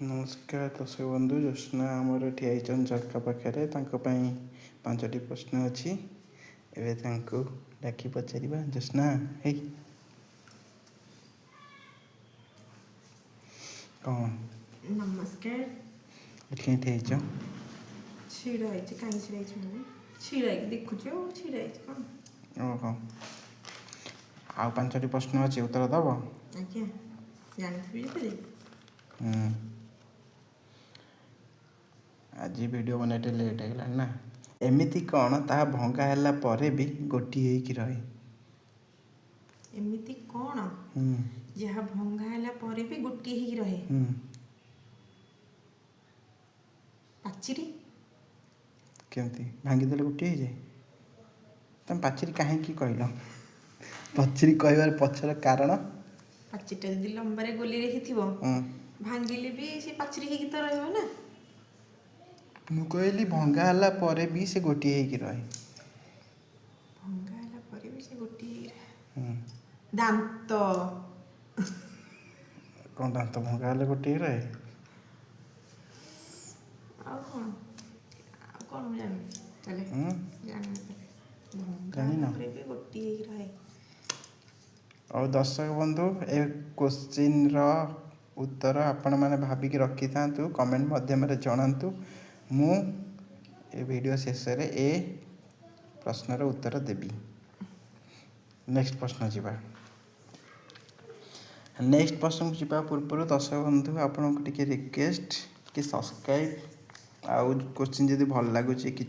नमस्कार दर्शक बंधु ज्योत्ना आमर ठिया झटका पाखे पांचटी प्रश्न अच्छी एवं डाकी पचार ज्योत्ना है कौन नमस्कार ये ठिया छिड़ा कहीं छिड़ा देखुच छिड़ा कौन ओहो आ पांचटी प्रश्न अच्छी उत्तर दब आज्ञा जानते आज वीडियो बनाते लेट है ना एमती कौन ता भंगा है पर भी गोटी रहे एमती कौन जहाँ भंगा है पर भी गोटे ही रहे पाचिरी केमती भांगीदे गोटे हो जाए तुम पाचेरी कहीं कहल पाचेरी कहबार पछर कारण पाचिटा जब लंबारे गोली रही भांगिले भी से पाचरी ही तो रही ना मु कहली भंगा है पर भी से गोटे रहे भंगा है पर भी से गोटे ही रहे दांत कौन दांत भंगा है गोटे रहे कौन जान चले गोटे ही रहे और दर्शक बंधु ए क्वेश्चन रो उत्तर आपण मैंने भाविकी रखी था कमेंट मध्यम जनातु मु ए वीडियो शेष रे ए प्रश्नर उत्तर देवी नेक्स्ट प्रश्न जीवा नेक्स्ट प्रश्न को जीवा पूर्व दर्शक बंधु आपन को रिक्वेस्ट कि सब्सक्राइब आउ क्वेश्चन जदि भल लगुच कि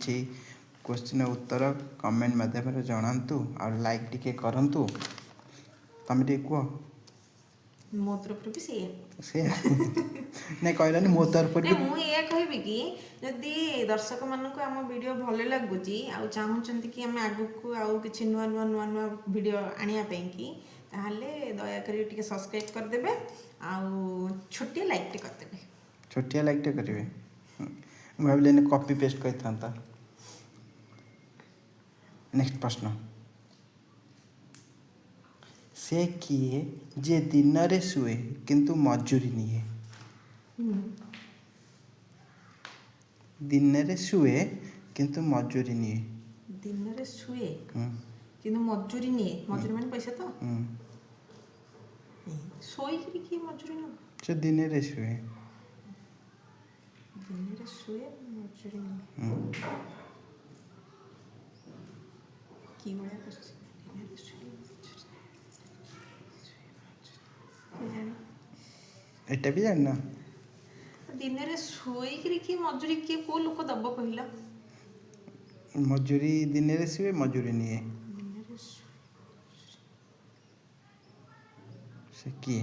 क्वेश्चन उत्तर कमेंट मध्यम जनातु और लाइक टिके करंतु तमें टे कह मो तरफ भी से नहीं कहलानी मो तरफ मुझे कहबी कि जदि दर्शक मानक आम वीडियो भल लगुच चाहूँगी कि आम आग को आउ कि नुआ नुआ नुआ नुआ वीडियो आने की ताहले दयाकोरी सब्सक्राइब करदे आउ छोटिया लाइक टे करदे छोटिया लाइक टे करेंगे भाविले कॉपी पेस्ट करता नेक्स्ट प्रश्न से किए जे दिन रे शुए किंतु मजूरी निये दिन रे शुए किंतु मजूरी निये दिन रे शुए किंतु मजूरी निये मजूरी माने पैसा तो सोई करी की मजूरी न से दिन रे शुए मजूरी निये की बड़ा क्वेश्चन एटा भी जानना दिन रे सोई करी की मजूरी के को लोक दब कहला मजूरी दिन रे शुए मजूरी निये से किए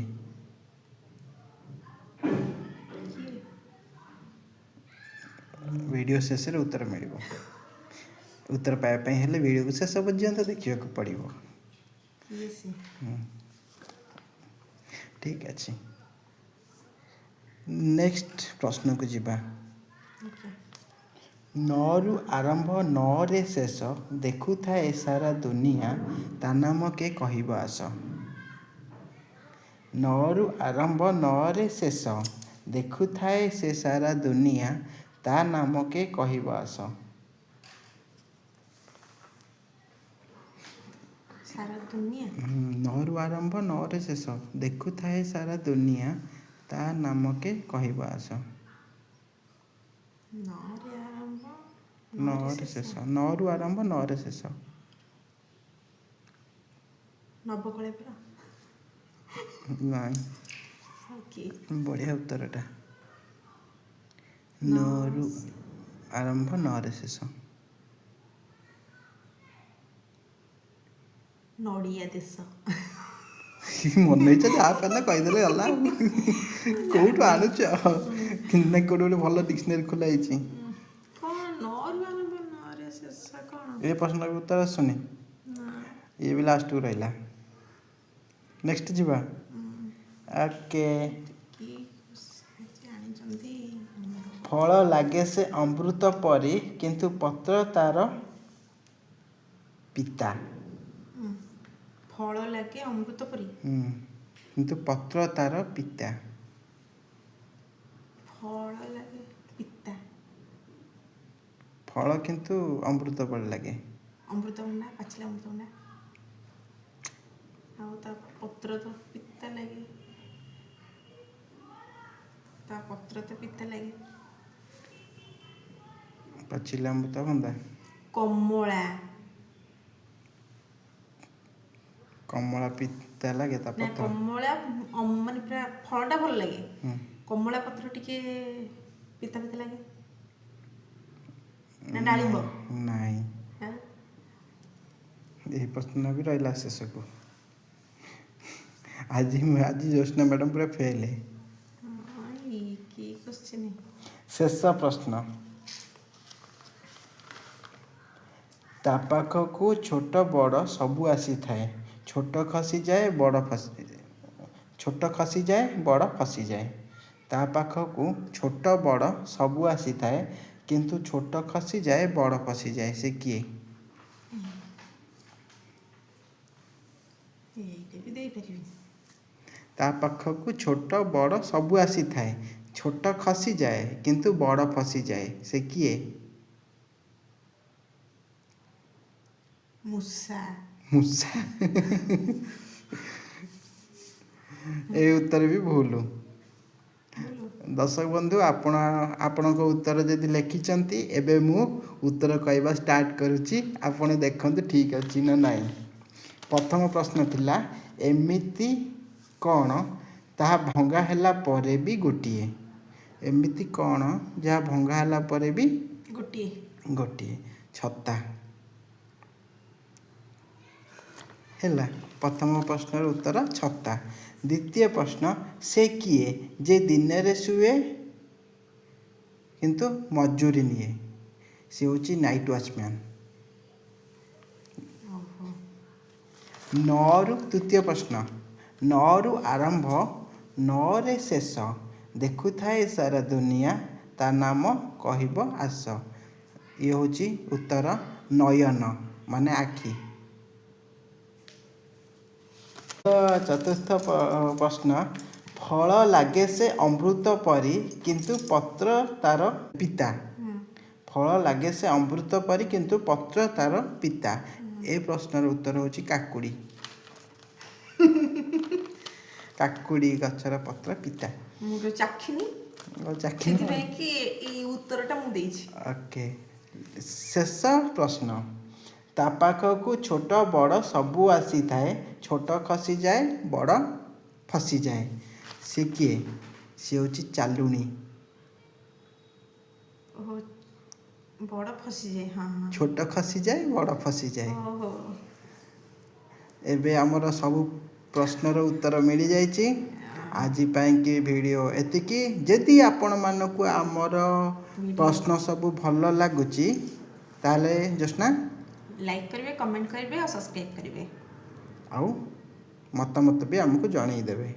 वीडियो शेष रे उत्तर मिल उत्तर पाइबापी हेल्ले वीडियो को शेष पर्यंत देखा पड़ो ठीक अच्छे नेक्स्ट प्रश्न को जीवा नौ आरंभ नौ रे शेष देखु थाए सारा दुनिया ता नाम के कहब आस नौ आरंभ नौ रे शेष देखु थाए से सारा दुनिया ता नाम के कहब आस सारा दुनिया नौ आरंभ नौ रे शेष देखु थाए सारा दुनिया ता नाम के कहब आस नौ रे शेष नौ आरंभ नौ रे शेष नवकलेपुर नहीं बढ़िया उत्तरटा नौ आरंभ नौ रे शेष नड़िया देश मन इच्छा जहाँ पाला कहीदे गला कौटू आणुच ना कौटे भल डिक्शनरी खोला ये प्रश्न का उत्तर आसुनी ये भी लास्ट को रहा नेक्स्ट जीवा ओके फल लगे से अमृत परी किंतु पत्र तार पिता फल लगे अमृत परी किंतु पत्र तार पिता ଫଳ ଲାଗେ ପିତା। ଫଳ କିନ୍ତୁ ଅମୃତଭଳି ଲାଗେ। ଅମୃତଭଣ୍ଡା, ପାଚିଲା ଅମୃତଭଣ୍ଡା। ଆଉ ତା ପତ୍ର ତ ପିତା ଲାଗେ। ତା ପତ୍ର ତ ପିତା ଲାଗେ। ପାଚିଲା ଅମୃତଭଣ୍ଡା। କମଳା। କମଳା ପିତା ଲାଗେ ତା ନା ପତ୍ର। କମଳା ମାନେ ପୁରା ଫଳଟା ଭଲ ଲାଗେ। ହୁଁ। କମଳା ପତ୍ର ଟିକେ ପିତା ପିତା ଲାଗେ। ନା ନାଇଁ ଡାଳିମ୍ବ। ନାଇଁ, ଆଉ ଏହି ପ୍ରଶ୍ନ ବି ରହିଲା ଶେଷକୁ। ଆଜି ଜ୍ୟୋତ୍ସ୍ନା ମ୍ୟାଡ଼ାମ ପୁରା ଫେଲ୍। କି କୋଶ୍ଚିନ୍? ଶେଷ ପ୍ରଶ୍ନ। ତା ପାଖକୁ ଛୋଟ ବଡ଼ ସବୁ ଆସିଥାଏ, ଛୋଟ ଖସିଯାଏ ବଡ଼ ଫସିଯାଏ। ତା ପାଖକୁ ଛୋଟ ବଡ଼ ସବୁ ଆସିଥାଏ, କିନ୍ତୁ ଛୋଟ ଖସିଯାଏ ବଡ଼ ଫସିଯାଏ। ସେ କିଏ? ଏଇଟା ବି ଦେଇପାରିବି। ତା ପାଖକୁ ଛୋଟ ବଡ଼ ସବୁ ଆସିଥାଏ, ଛୋଟ ଖସିଯାଏ କିନ୍ତୁ ବଡ଼ ଫସିଯାଏ। ସେ କିଏ? ମୂଷା। ମୂଷା। ଏଇ ଉତ୍ତର ବି ଭୁଲ। ଦର୍ଶକ ବନ୍ଧୁ, ଆପଣଙ୍କ ଉତ୍ତର ଯଦି ଲେଖିଛନ୍ତି, ଏବେ ମୁଁ ଉତ୍ତର କହିବା ଷ୍ଟାର୍ଟ କରୁଛି। ଆପଣ ଦେଖନ୍ତୁ ଠିକ୍ ଅଛି ନା ନାହିଁ। ପ୍ରଥମ ପ୍ରଶ୍ନ ଥିଲା, ଏମିତି କ'ଣ ତାହା ଭଙ୍ଗା ହେଲା ପରେ ବି ଗୋଟିଏ? ଏମିତି କ'ଣ ଯାହା ଭଙ୍ଗା ହେଲା ପରେ ବି ଗୋଟିଏ? ଛତା। ହେଲା ପ୍ରଥମ ପ୍ରଶ୍ନର ଉତ୍ତର ଛତା। ଦ୍ୱିତୀୟ ପ୍ରଶ୍ନ, ସେ କିଏ ଯେ ଦିନରେ ଶୁଏ କିନ୍ତୁ ମଜୁରୀ ନିଏ? ସେ ହେଉଛି ନାଇଟ୍ ୱାଚମ୍ୟାନ୍। ତୃତୀୟ ପ୍ରଶ୍ନ, 9ରୁ ଆରମ୍ଭ 9ରେ ଶେଷ, ଦେଖୁଥାଏ ସାରା ଦୁନିଆ, ତା ନାମ କହିବ ଆସ। ଇଏ ହେଉଛି ଉତ୍ତର ନୟନ, ମାନେ ଆଖି। ଚତୁର୍ଥ ପ୍ରଶ୍ନ, ଫଳ ଲାଗେ ସେ ଅମୃତ ପରି କିନ୍ତୁ ପତ୍ର ତାର ପିତା। ଫଳ ଲାଗେ ସେ ଅମୃତ ପରି କିନ୍ତୁ ପତ୍ର ତାର ପିତା। ଏ ପ୍ରଶ୍ନର ଉତ୍ତର ହେଉଛି କାକୁଡ଼ି। କାକୁଡ଼ି ଗଛର ପତ୍ର ପିତା। ମୁଁ ତ ଚାଖିନି, ସେଥିପାଇଁ କି ଏଇ ଉତ୍ତରଟା ମୁଁ ଦେଇଛି। ଓକେ। ଶେଷ ପ୍ରଶ୍ନ, ତା ପାଖକୁ ଛୋଟ ବଡ଼ ସବୁ ଆସିଥାଏ, ଛୋଟ ଖସିଯାଏ ବଡ଼ ଫସିଯାଏ। ସେ କିଏ? ସେ ହେଉଛି ଚାଲୁଣୀ। ଓହୋ, ବଡ଼ ଫସିଯାଏ। ହଁ ହଁ। ଛୋଟ ଖସିଯାଏ ବଡ଼ ଫସିଯାଏ। ଓହୋ। ଏବେ ଆମର ସବୁ ପ୍ରଶ୍ନର ଉତ୍ତର ମିଳିଯାଇଛି। ଆଜି ପାଇଁକି ଭିଡ଼ିଓ ଏତିକି। ଯଦି ଆପଣମାନଙ୍କୁ ଆମର ପ୍ରଶ୍ନ ସବୁ ଭଲ ଲାଗୁଛି, ତାହେଲେ ଜ୍ୟୋତ୍ସ୍ନା ଲାଇକ୍ କରିବେ, କମେଣ୍ଟ କରିବେ ଆଉ ସବସ୍କ୍ରାଇବ୍ କରିବେ। ଆଉ ମତାମତ ବି ଆମକୁ ଜଣାଇଦେବେ।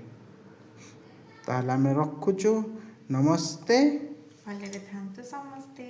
ତାହେଲେ ଆମେ ରଖୁଛୁ। ନମସ୍ତେ। ଭଲରେ ଥାନ୍ତୁ ସମସ୍ତେ।